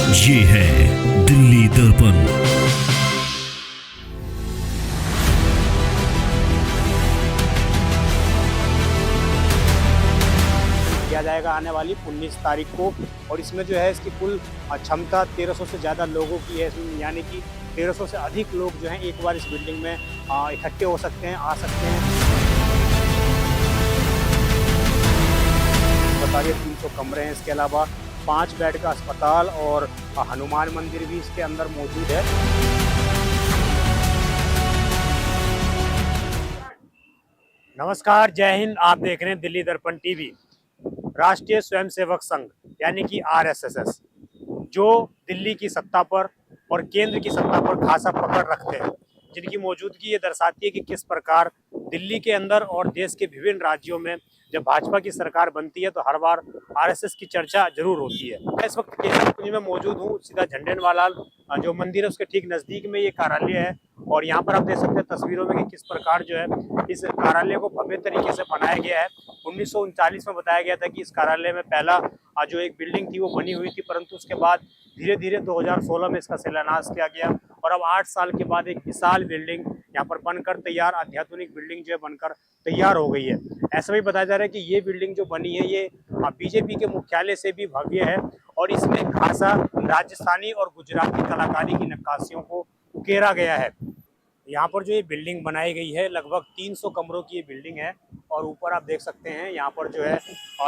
ये है दिल्ली दर्पण। किया जाएगा आने वाली 19 तारीख को, और इसमें जो है इसकी कुल क्षमता 1300 से ज़्यादा लोगों की है। इसमें यानी कि 1300 से अधिक लोग जो हैं एक बार इस बिल्डिंग में इकट्ठे हो सकते हैं, आ सकते हैं। बता दिए 300 कमरे हैं, इसके अलावा 5 बेड का अस्पताल और हनुमान मंदिर भी इसके अंदर मौजूद है। नमस्कार, जय हिंद। आप देख रहे हैं दिल्ली दर्पण टीवी। राष्ट्रीय स्वयंसेवक संघ यानी कि आरएसएस, जो दिल्ली की सत्ता पर और केंद्र की सत्ता पर खासा पकड़ रखते हैं, जिनकी मौजूदगी ये दर्शाती है कि किस प्रकार दिल्ली के अंदर और देश के विभिन्न राज्यों में जब भाजपा की सरकार बनती है तो हर बार आरएसएस की चर्चा जरूर होती है। मैं इस वक्त केसर कुंज में मौजूद हूँ। सीधा झंडेनवाला जो मंदिर है उसके ठीक नजदीक में ये कार्यालय है, और यहाँ पर आप देख सकते हैं तस्वीरों में कि किस प्रकार जो है इस कार्यालय को भव्य तरीके से बनाया गया है। 1939 में बताया गया था कि इस कार्यालय में पहला जो एक बिल्डिंग थी वो बनी हुई थी, परंतु उसके बाद धीरे धीरे 2016 में इसका शिलान्यास किया गया, और अब 8 साल के बाद एक विशाल बिल्डिंग यहाँ पर बनकर तैयार, अत्याधुनिक बिल्डिंग जो है बनकर तैयार हो गई है। ऐसा भी बताया जा रहा है कि ये बिल्डिंग जो बनी है ये बीजेपी के मुख्यालय से भी भव्य है, और इसमें खासा राजस्थानी और गुजराती कलाकारी की नक्काशियों को उकेरा गया है। यहाँ पर जो ये बिल्डिंग बनाई गई है लगभग 300 कमरों की ये बिल्डिंग है, और ऊपर आप देख सकते हैं यहाँ पर जो है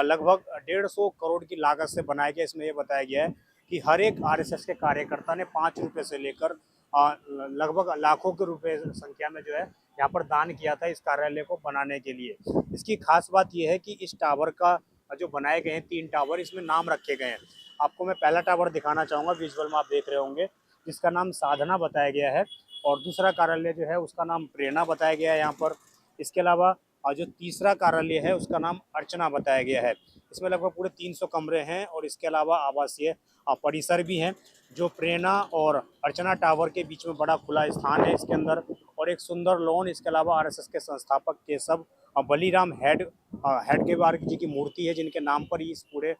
लगभग 150 करोड़ की लागत से बनाया गया। इसमें ये बताया गया है कि हर एक आरएसएस के कार्यकर्ता ने 5 रुपये से लेकर लगभग लाखों के रुपए संख्या में जो है यहाँ पर दान किया था इस कार्यालय को बनाने के लिए। इसकी खास बात यह है कि इस टावर का जो बनाए गए हैं 3 टावर, इसमें नाम रखे गए हैं। आपको मैं पहला टावर दिखाना चाहूँगा, विजुअल में आप देख रहे होंगे, जिसका नाम साधना बताया गया है, और दूसरा कार्यालय जो है उसका नाम प्रेरणा बताया गया है यहाँ पर। इसके अलावा जो तीसरा कार्यालय है उसका नाम अर्चना बताया गया है। इसमें लगभग पूरे 300 कमरे हैं, और इसके अलावा आवासीय परिसर भी हैं। जो प्रेरणा और अर्चना टावर के बीच में बड़ा खुला स्थान है इसके अंदर, और एक सुंदर लॉन। इसके अलावा आरएसएस के संस्थापक केशव बलीराम हेडगेवार जी की मूर्ति है, जिनके नाम पर ही इस पूरे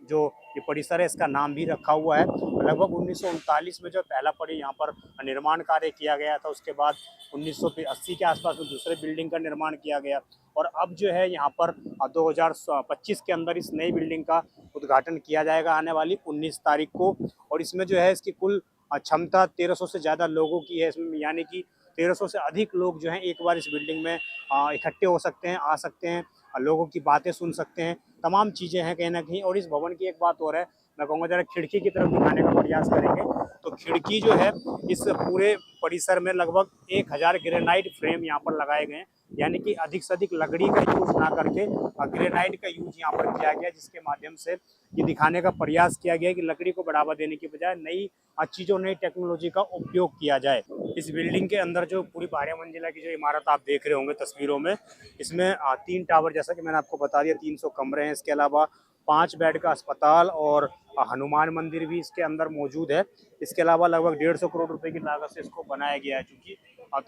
जो ये परिसर है इसका नाम भी रखा हुआ है। लगभग 1939 में जो पहला यहाँ पर निर्माण कार्य किया गया था, उसके बाद 1980 के आसपास में दूसरे बिल्डिंग का निर्माण किया गया, और अब जो है यहाँ पर 2025 के अंदर इस नई बिल्डिंग का उद्घाटन किया जाएगा आने वाली 19 तारीख को। और इसमें जो है इसकी कुल क्षमता 1300 से ज़्यादा लोगों की है। इसमें यानी कि 1300 से अधिक लोग जो हैं एक बार इस बिल्डिंग में इकट्ठे हो सकते हैं, आ सकते हैं, लोगों की बातें सुन सकते हैं, तमाम चीज़ें हैं कहीं ना कहीं। और इस भवन की एक बात और है, मैं कहूँगा जरा खिड़की की तरफ दिखाने का प्रयास करेंगे तो खिड़की जो है इस पूरे परिसर में लगभग 1000 ग्रेनाइट फ्रेम यहाँ पर लगाए गए हैं, यानी कि अधिक से अधिक लकड़ी का यूज ना करके ग्रेनाइट का यूज यहाँ पर किया गया, जिसके माध्यम से ये दिखाने का प्रयास किया गया है कि लकड़ी को बढ़ावा देने की बजाय नई चीज़ों, नई टेक्नोलॉजी का उपयोग किया जाए। इस बिल्डिंग के अंदर जो पूरी 12 मंजिला की जो इमारत आप देख रहे होंगे तस्वीरों में, इसमें 3 टावर, जैसा कि मैंने आपको बता दिया, 300 कमरे हैं। इसके अलावा 5 बेड का अस्पताल और हनुमान मंदिर भी इसके अंदर मौजूद है। इसके अलावा लगभग 150 करोड़ रुपए की लागत से इसको बनाया गया है, चूँकि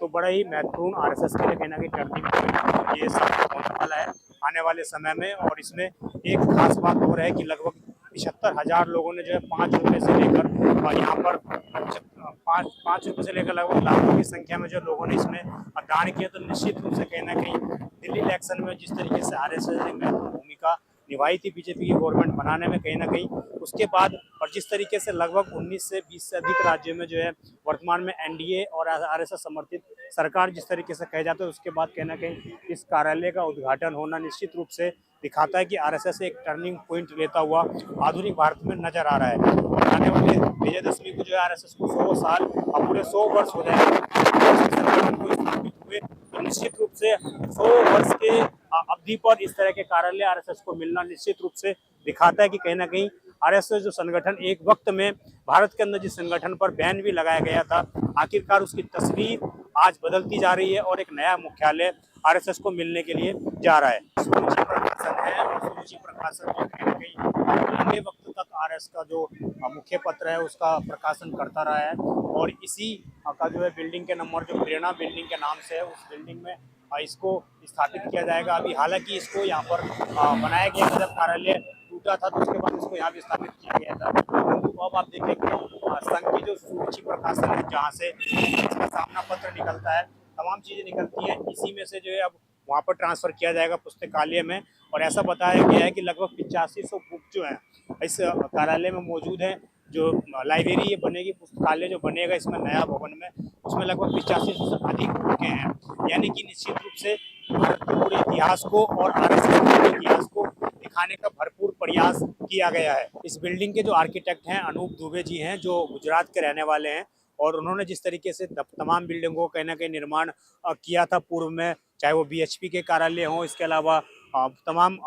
तो बड़ा ही महत्वपूर्ण आरएसएस के लिए कहीं ना कहीं टर्निंग पॉइंट ये सब होने वाला है आने वाले समय में। और इसमें एक खास बात और है कि लगभग 75,000 लोगों ने जो है 5 रुपये से लेकर यहाँ पर 5 रुपये से लेकर लगभग लाखों की संख्या में जो लोगों ने इसमें दान किया। तो निश्चित रूप से कहीं ना कहीं दिल्ली इलेक्शन में जिस तरीके से आरएसएस ने महत्वपूर्ण भूमिका निभाई थी बीजेपी की गवर्नमेंट बनाने में कहीं ना कहीं, उसके बाद और जिस तरीके से लगभग 19 से 20 से अधिक राज्यों में जो है वर्तमान में एनडीए और आरएसएस समर्थित सरकार जिस तरीके से कहे जाते हैं, उसके बाद कहीं ना कहीं इस कार्यालय का उद्घाटन होना निश्चित रूप से दिखाता है कि आरएसएस एक टर्निंग पॉइंट लेता हुआ आधुनिक भारत में नजर आ रहा है। और आने वाले विजयदशमी को जो है आरएसएस को 100 साल और पूरे 100 वर्ष हो जाएंगे संगठन को स्थापित हुए। तो निश्चित रूप से 100 वर्ष के अवधि पर इस तरह के कार्यालय आरएसएस को मिलना निश्चित रूप से दिखाता है कि कहीं ना कहीं आरएसएस जो संगठन एक वक्त में भारत के अंदर जिस संगठन पर बैन भी लगाया गया था, आखिरकार उसकी तस्वीर आज बदलती जा रही है और एक नया मुख्यालय आरएसएस को मिलने के लिए जा रहा है। सुरुचि प्रकाशन है, और सुरुचि प्रकाशन जो कहीं ना कहीं लंबे वक्त तक आरएस का जो मुख्य पत्र है उसका प्रकाशन करता रहा है, और इसी का जो है बिल्डिंग के नंबर जो प्रेरणा बिल्डिंग के नाम से है, उस बिल्डिंग में इसको स्थापित किया जाएगा। अभी हालांकि इसको यहाँ पर बनाया गया, जब कार्यालय टूटा था तो उसके बाद इसको यहाँ भी स्थापित किया गया था, परंतु तो अब आप देखें कि संघ की जो सूची प्रकाशन है, जहाँ से इसका सामना पत्र निकलता है, तमाम चीज़ें निकलती हैं, इसी में से जो है अब वहाँ पर ट्रांसफ़र किया जाएगा पुस्तकालय में। और ऐसा बताया गया है कि लगभग 8500 बुक जो हैं इस कार्यालय में मौजूद हैं। जो लाइब्रेरी ये बनेगी, पुस्तकालय जो बनेगा इसमें नया भवन में, उसमें लगभग 8500 से अधिक बुकें हैं। यानी कि निश्चित रूप से पूरे इतिहास को और आरएसएस के इतिहास को दिखाने का भरपूर प्रयास किया गया है। इस बिल्डिंग के जो आर्किटेक्ट हैं अनूप दुबे जी हैं, जो गुजरात के रहने वाले हैं, और उन्होंने जिस तरीके से तमाम बिल्डिंगों का कहीं ना कहीं निर्माण किया था पूर्व में, चाहे वो बीएचपी के कार्यालय हों, इसके अलावा तमाम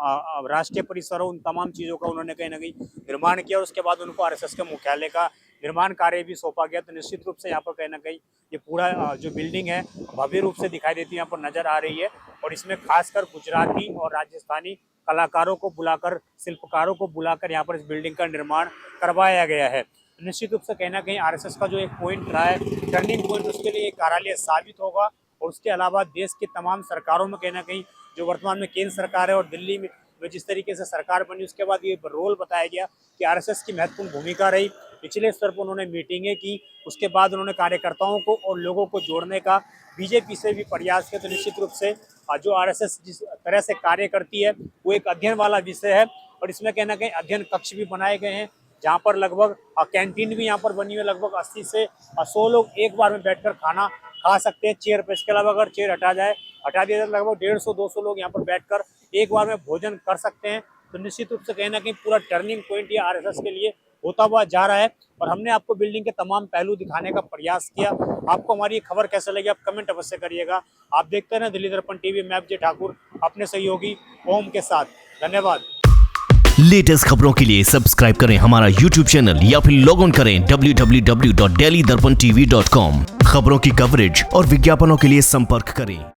राष्ट्रीय परिसर हो, उन तमाम चीज़ों का उन्होंने कहीं ना कहीं निर्माण किया। और उसके बाद उनको आरएसएस के मुख्यालय का निर्माण कार्य भी सौंपा गया। तो निश्चित रूप से यहाँ पर कहीं ना कहीं ये पूरा जो बिल्डिंग है भव्य रूप से दिखाई देती है, यहाँ पर नज़र आ रही है। और इसमें खासकर गुजराती और राजस्थानी कलाकारों को बुलाकर, शिल्पकारों को बुलाकर यहाँ पर इस बिल्डिंग का निर्माण करवाया गया है। निश्चित रूप से कहीं ना कहीं आरएसएस का जो एक पॉइंट रहा है, टर्निंग पॉइंट, उसके लिए एक कार्यालय साबित होगा। और उसके अलावा देश के तमाम सरकारों में कहीं ना कहीं जो वर्तमान में केंद्र सरकार है और दिल्ली में जिस तरीके से सरकार बनी, उसके बाद ये रोल बताया गया कि आरएसएस की महत्वपूर्ण भूमिका रही। पिछले स्तर पर उन्होंने मीटिंगें की, उसके बाद उन्होंने कार्यकर्ताओं को और लोगों को जोड़ने का बीजेपी से भी प्रयास किया। तो निश्चित रूप से जो आरएसएस जिस तरह से कार्य करती है वो एक अध्ययन वाला विषय है। और इसमें कहीं ना कहीं अध्ययन कक्ष भी बनाए गए हैं, जहाँ पर लगभग कैंटीन भी यहाँ पर बनी हुई है। लगभग 80 से 100 लोग एक बार में बैठकर खाना खा सकते हैं चेयर पर। इसके अलावा अगर चेयर हटा दिया जाए लगभग 150-200 लोग यहाँ पर बैठकर एक बार में भोजन कर सकते हैं। तो निश्चित रूप से कहीं ना कहीं पूरा टर्निंग पॉइंट ये आरएसएस के लिए होता हुआ जा रहा है। और हमने आपको बिल्डिंग के तमाम पहलू दिखाने का प्रयास किया। आपको हमारी ये खबर कैसे लगी, आप कमेंट अवश्य करिएगा। आप देखते हैं ना दिल्ली दर्पण टीवी, मैं अजय ठाकुर अपने सहयोगी ओम के साथ। धन्यवाद। लेटेस्ट खबरों के लिए सब्सक्राइब करें हमारा YouTube चैनल या फिर लॉग ऑन करें www.delhidarpantv.com। खबरों की कवरेज और विज्ञापनों के लिए संपर्क करें।